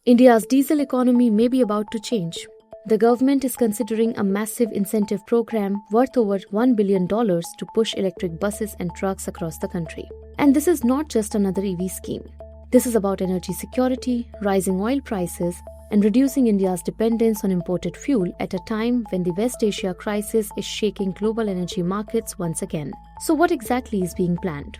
India's diesel economy may be about to change. The government is considering a massive incentive program worth over $1 billion to push electric buses and trucks across the country. And this is not just another EV scheme. This is about energy security, rising oil prices, and reducing India's dependence on imported fuel at a time when the West Asia crisis is shaking global energy markets once again. So what exactly is being planned?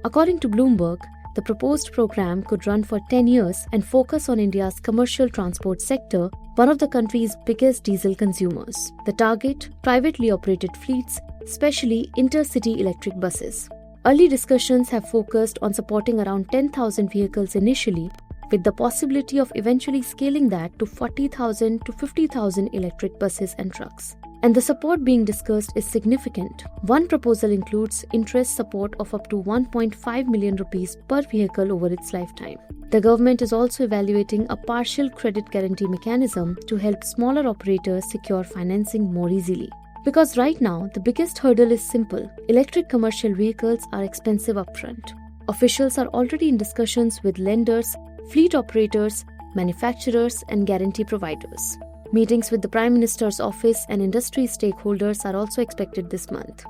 According to Bloomberg, the proposed program could run for 10 years and focus on India's commercial transport sector, one of the country's biggest diesel consumers. The target: privately operated fleets, especially intercity electric buses. Early discussions have focused on supporting around 10,000 vehicles initially, with the possibility of eventually scaling that to 40,000 to 50,000 electric buses and trucks. And the support being discussed is significant. One proposal includes interest support of up to 1.5 million rupees per vehicle over its lifetime. The government is also evaluating a partial credit guarantee mechanism to help smaller operators secure financing more easily. Because right now, the biggest hurdle is simple: electric commercial vehicles are expensive upfront. Officials are already in discussions with lenders, fleet operators, manufacturers, and guarantee providers. Meetings with the Prime Minister's office and industry stakeholders are also expected this month.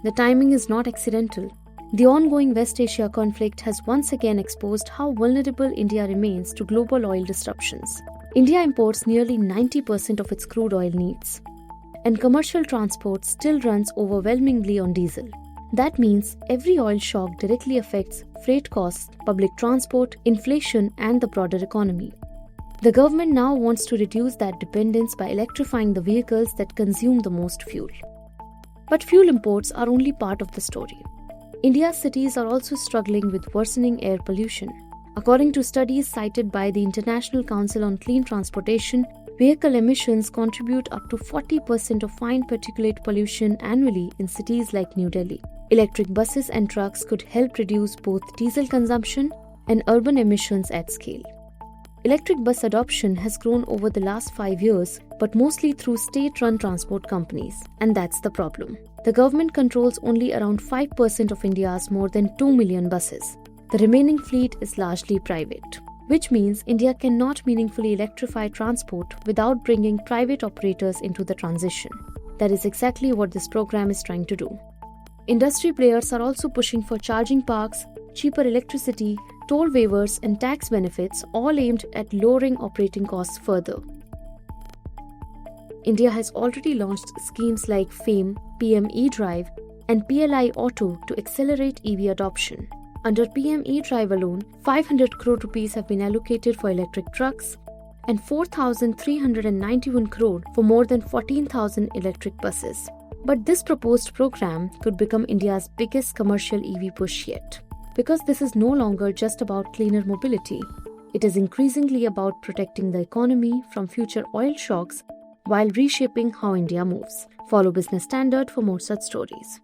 The timing is not accidental. The ongoing West Asia conflict has once again exposed how vulnerable India remains to global oil disruptions. India imports nearly 90% of its crude oil needs, and commercial transport still runs overwhelmingly on diesel. That means every oil shock directly affects freight costs, public transport, inflation, and the broader economy. The government now wants to reduce that dependence by electrifying the vehicles that consume the most fuel. But fuel imports are only part of the story. India's cities are also struggling with worsening air pollution. According to studies cited by the International Council on Clean Transportation, vehicle emissions contribute up to 40% of fine particulate pollution annually in cities like New Delhi. Electric buses and trucks could help reduce both diesel consumption and urban emissions at scale. Electric bus adoption has grown over the last 5 years, but mostly through state-run transport companies, and that's the problem. The government controls only around 5% of India's more than 2 million buses. The remaining fleet is largely private, which means India cannot meaningfully electrify transport without bringing private operators into the transition. That is exactly what this program is trying to do. Industry players are also pushing for charging parks, cheaper electricity, toll waivers, and tax benefits, all aimed at lowering operating costs further. India has already launched schemes like FAME, PM eDrive, and PLI Auto to accelerate EV adoption. Under PM eDrive alone, 500 crore rupees have been allocated for electric trucks and 4,391 crore for more than 14,000 electric buses. But this proposed program could become India's biggest commercial EV push yet. Because this is no longer just about cleaner mobility, it is increasingly about protecting the economy from future oil shocks while reshaping how India moves. Follow Business Standard for more such stories.